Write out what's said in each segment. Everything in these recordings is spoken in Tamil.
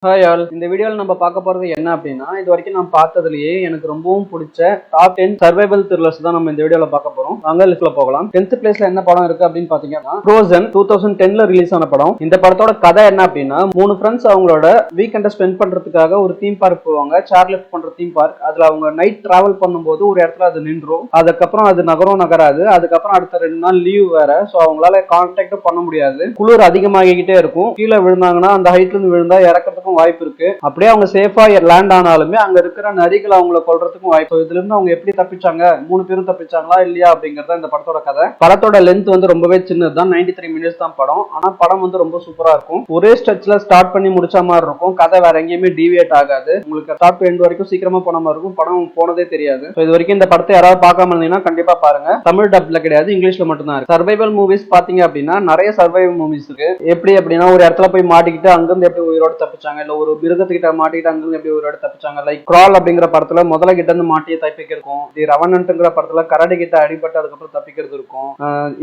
ஹாய் ஆல், இந்த வீடியோவில் நம்ம பார்க்க போறது என்ன அப்படின்னா, இது வரைக்கும் நான் பார்த்ததுலயே எனக்கு ரொம்பவும் பிடிச்ச டாப் 10 சர்வைவல் த்ரில்லர்ஸ் தான் நம்ம இந்த வீடியோல பார்க்க போறோம். வாங்க லிஸ்ட்ல போகலாம். 10th பிளேஸ்ல என்ன படம் இருக்கு அப்படின்னு பாத்தீங்கன்னா, ஃப்ரோசன் 2010ல ரிலீஸ் ஆன படம். இந்த படத்தோட கதை என்ன அப்படின்னா, 3 ஃப்ரெண்ட்ஸ் அவங்களோட வீக்கெண்டை ஸ்பெண்ட் பண்றதுக்காக ஒரு தீம் பார்க் போவாங்க. சேர் லிஃப்ட் பண்ற தீம் பார்க். அதுல அவங்க நைட் டிராவல் பண்ணும்போது ஒரு இடத்துல அது நின்றும். அதுக்கப்புறம் அது நகராது. அதுக்கப்புறம் அடுத்த 2 நாள் லீவ் வேற. சோ அவங்களால கான்டாக்ட் பண்ண முடியாது. குளிர் அதிகமாகிக்கிட்டே இருக்கும். கீழே விழுந்தாங்கன்னா அந்த ஹைட்ல இருந்து விழுந்தா இறக்கிறதுக்கும் வாய்ப்பு இருக்கு. அப்படியே அவங்க சேஃபா லேண்ட் ஆனாலுமே அங்க இருக்கிற நரிகள் அவங்களை கொல்றதுக்கும் வாய்ப்பு. இதுல இருந்து அவங்க எப்படி தப்பிச்சாங்க, 3 பேரும் தப்பிச்சாங்களா இல்லையா அப்படிங்கறத இந்த படத்தோட கதை. படத்தோட லென்த் வந்து ரொம்பவே சின்னதுதான், 93 மினிட்ஸ் தான் படம். ஆனா படம் வந்து ரொம்ப சூப்பரா இருக்கும். ஒரே ஸ்ட்ரெச்ல ஸ்டார்ட் பண்ணி முடிச்ச மாதிரி இருக்கும். கதை வேற எங்கேயுமே டீவியேட் ஆகாது. உங்களுக்கு ஸ்டார்ட் டு எண்ட் வரைக்கும் சீக்கிரமா போன மாதிரி இருக்கும். படம் போனதே தெரியாது. இது வரைக்கும் இந்த படத்தை யாராவது பார்க்காம இருந்தீங்கன்னா கண்டிப்பா பாருங்க. தமிழ் டப்ல கிடையாது, இங்கிலீஷ்ல மட்டும் தான் இருக்கு. சர்வைவல் மூவிஸ் பாத்தீங்க அப்படின்னா நிறைய சர்வைவல் மூவிஸ் இருக்கு. எப்படி அப்படின்னா, ஒரு இடத்துல போய் மாட்டிக்கிட்டு அங்கிருந்து எப்படி உயிரோடு தப்பிச்சாங்க, இல்ல ஒரு மிருகத்துக்கிட்ட மாட்டிக்கிட்டு அங்கிருந்து எப்படி உயிரோடு தப்பிச்சாங்க. லைக் கிரால் அப்படிங்கிற படத்துல முதல்ல கிட்ட இருந்து மாட்டிய தப்பிக்க இருக்கும். தி ரெவனன்ட்ங்கிற படத்துல கரடி கிட்ட அடிபட்டு அதுக்கப்புறம் தப்பிக்கிறது இருக்கும்.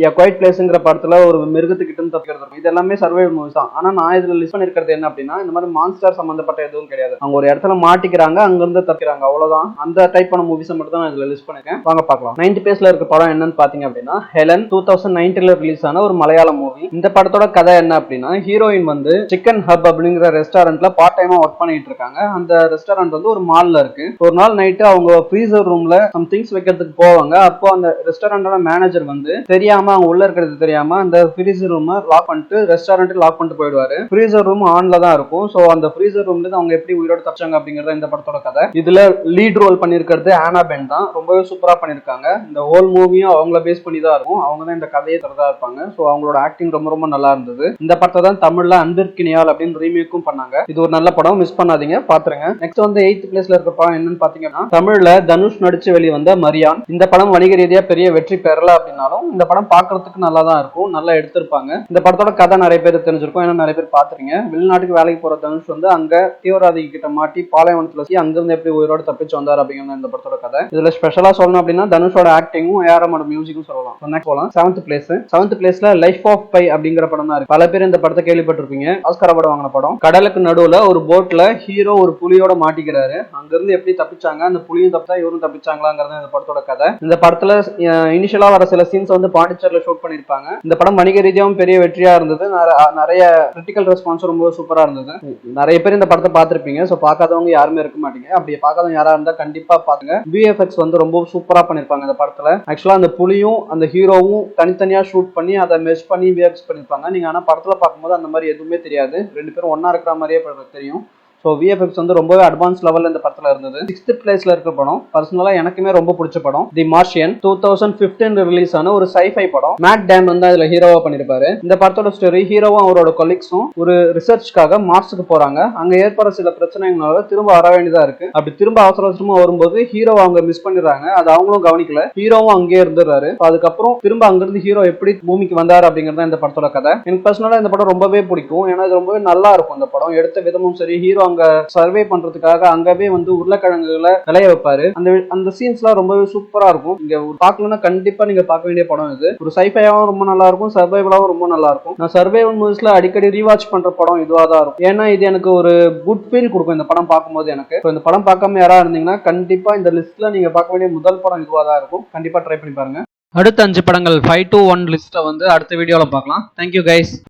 எ குவைட் பிளேஸ்ங்கிற படத்துல ஒரு மிருகத்துக்கிட்ட இருந்து தப்பிக்கிறது இருக்கும். இது எல்லாமே சர்வைவல் மூவிஸ் தான். ஆனா நான் இதுல லிஸ்ட் பண்ணிருக்கிறது என்ன அப்படின்னா, இந்த மாதிரி மான்ஸ்டர் சம்பந்தப்பட்ட எதுவும் கிடையாது. அவங்க ஒரு இடத்துல மாட்டிக்கிறாங்க, அங்கிருந்து தப்பிக்கிறாங்க, அவ்வளவுதான். அந்த டைப்பான மூவிஸ் மட்டும் தான் நான் இதுல லிஸ்ட் பண்ணிருக்கேன். வாங்க பார்க்கலாம். 9th பிளேஸ்ல இருக்க படம் என்னன்னு பாத்தீங்க அப்படின்னா, ஹெலன் 2019ல ரிலீஸ் ஆன ஒரு மலையாள மூவி. இந்த படத்தோட கதை என்ன அப்படின்னா, ஹீரோயின் வந்து சிக்கன் ஹப் அப்படிங்கிற ரெஸ்டாரண்ட்ல பார்ட் டைமா ஒர்க் பண்ணிட்டு இருக்காங்க. அந்த ரெஸ்டாரண்ட் வந்து ஒரு மால்ல இருக்கு. ஒரு நாள் நைட்டு அவங்க ஃப்ரீசர் ரூம்ல சம் திங்ஸ் வைக்கிறதுக்கு போவாங்க. அப்போ அந்த ரெஸ்டாரண்டோட மேனேஜர் வந்து தெரியாம, அவங்க உள்ள இருக்கிறது தெரியாம அந்த ஃப்ரீசர் ரூம் லாக் பண்ணிட்டு ரெஸ்டாரண்ட் லாக் பண்ணிட்டு போயிடுவாரு. ஃப்ரீசர் ரூம் ஆன்ல தான் இருக்கும். சோ அந்த ஃப்ரீசர் ரூம்ல இருந்து அவங்க எப்படி உயிரோட தப்பிச்சாங்க அப்படிங்கறத இந்த படத்தோட கதை. இதுல லீட் ரோல் பண்ணிருக்கிறது ஆனா பென் தான். ரொம்பவே சூப்பரா பண்ணிருக்காங்க. இந்த ஹோல் மூவியும் அவங்கள பேஸ் பண்ணி தான் இருக்கும். அவங்க தான் இந்த கதையை தரதா இருப்பாங்க. சோ அவங்களோட ஆக்டிங் ரொம்ப ரொம்ப நல்லா இருந்தது. இந்த படத்தை தான் தமிழ்ல அன்பிற்கினியால் அப்படின்னு ரீமேக்கும் பண்ணாங்க. இது ஒரு நல்ல படம், மிஸ் பண்ணாதீங்க, பாத்துருங்க. நெக்ஸ்ட் வந்து 8th பிளேஸ்ல இருக்க படம் என்னன்னு பாத்தீங்கன்னா, தமிழ்ல தனுஷ் நடிச்சு வெளிவந்த மரியான். இந்த படம் வணிக ரீதியா பெரிய வெற்றி பெறல அப்படின்னாலும் இந்த படம் பாக்குறதுக்கு நல்லா தான் இருக்கும். நல்லா எடுத்திருப்பாங்க. இந்த படத்தோட கதை நிறைய பேர் தெரிஞ்சிருக்கும், ஏன்னா நிறைய பேர் பாத்துறீங்க. வெளிநாட்டுக்கு வேலைக்கு போற தனுஷ் வந்து அங்க தீவிரவாதிகள் கிட்ட மாட்டி பாலைவனத்துல அங்கிருந்து எப்படி உயிரோட தப்பிச்சு வந்தார் அப்படிங்கிற இந்த படத்தோட கதை. இதுல ஸ்பெஷலா சொல்லணும் அப்படின்னா தனுஷோட ஆக்டிங்கும் ஏஆர்எம்மோட மியூசிக்கும் சொல்லலாம். நெக்ஸ்ட் போலாம். 7th பிளேஸ்ல லைஃப் ஆஃப் பை அப்படிங்கிற படம் தான் இருக்கு. பல பேர் இந்த படத்தை கேள்விப்பட்டிருப்பீங்க. ஆஸ்கார் அவார்டு வாங்கின படம். கடலுக்கு நடுவுல ஒரு போட்ல ஹீரோ ஒரு புலியோட மாட்டிக்கிறாரு. அங்கிருந்து எப்படி தப்பிச்சாங்க, அந்த புலியும் தப்பிச்சா இவரும் தப்பிச்சாங்களாங்கிறது இந்த படத்தோட கதை. இந்த படத்துல இனிஷியலா வர சில சீன்ஸ் வந்து பாண்டிச்சேரியில ஷூட் பண்ணிருப்பாங்க. இந்த படம் வணிக ரீதியாகவும் பெரிய வெற்றியா இருந்தது. நிறைய கிரிட்டிக்கல் ரெஸ்பான்ஸ் ரொம்ப சூப்பரா இருந்தது. நிறைய பேர் இந்த படத்தை பார்த்திருப்பீங்க. சோ பார்க்காதவங்க யாருமே இருக்க மாட்டீங்க. அப்படி பார்க்காதவங்க யாரா இருந்தா கண்டிப்பா பாருங்க. விஎஃப்எக்ஸ் வந்து ரொம்ப சூப்பரா பண்ணிருப்பாங்க இந்த படத்துல. ஆக்சுவலா அந்த புலியும் அந்த ஹீரோவும் தனித்தனியா ஷூட் பண்ணி அதை மெஷ் பண்ணி விஎஃப்எக்ஸ் பண்ணிருப்பாங்க. நீங்க ஆனா படத்துல பார்க்கும்போது அந்த மாதிரி எதுவுமே தெரியாது. 2 பேரும் ஒன்னா இருக்கிற மாதிரியே தெரியும். ஸோ விஎஃப்எக்ஸ் வந்து ரொம்பவே அட்வான்ஸ் லெவலில் இந்த படத்தில் இருந்தது. 6th பிளேஸ்ல இருக்க படம் பர்சனலாக எனக்குமே ரொம்ப பிடிச்ச படம் தி மார்ஷியன். 2015 ரிலீஸ் ஆன ஒரு சைஃபை படம். மேட் டேமன் தான் இதுல ஹீரோவா பண்ணிருப்பாரு. இந்த படத்தோட ஸ்டோரி, ஹீரோவும் அவரோட கொலீக்ஸும் ஒரு ரிசர்ச்காக மார்ஸுக்கு போறாங்க. அங்க ஏற்படுற சில பிரச்சனைகளால திரும்ப வர வேண்டியதா இருக்கு. அப்படி திரும்ப அவசரமா வரும்போது ஹீரோவை அவங்க மிஸ் பண்ணிடுறாங்க. அது அவங்களும் கவனிக்கல. ஹீரோவும் அங்கேயே இருந்துடுறாரு. அதுக்கப்புறம் திரும்ப அங்கிருந்து ஹீரோ எப்படி பூமிக்கு வந்தாரு அப்படிங்கறத இந்த படத்தோட கதை. எனக்கு பர்சனலா இந்த படம் ரொம்பவே பிடிக்கும். ஏன்னா இது ரொம்பவே நல்லா இருக்கும். இந்த படம் எடுத்த விதமும் சரி, ஹீரோ அங்க சர்வே பண்றதுக்காக அங்கவே வந்து உருளைக்கிழங்குகளை விளைய வைப்பாரு. அந்த சீன்ஸ் எல்லாம் ரொம்பவே சூப்பரா இருக்கும். இங்க பார்க்கணும்னா கண்டிப்பா நீங்க பார்க்க வேண்டிய படம் இது. ஒரு சைஃபையாவும் ரொம்ப நல்லா இருக்கும், சர்வைவலாவும் ரொம்ப நல்லா இருக்கும். நான் சர்வைவல் மூவிஸ்ல அடிக்கடி ரீவாட்ச் பண்ற படம் இதுவா தான் இருக்கும். ஏன்னா இது எனக்கு ஒரு குட் ஃபீல் கொடுக்கும் இந்த படம் பார்க்கும்போது. எனக்கு இந்த படம் பார்க்காம யாரா இருந்தீங்கன்னா கண்டிப்பா இந்த லிஸ்ட்ல நீங்க பார்க்க வேண்டிய முதல் படம் இதுவா தான் இருக்கும். கண்டிப்பா ட்ரை பண்ணி பாருங்க. அடுத்த 5 படங்கள் 5 to 1 லிஸ்ட்டை வந்து அடுத்த வீடியோல பார்க்கலாம். Thank you guys.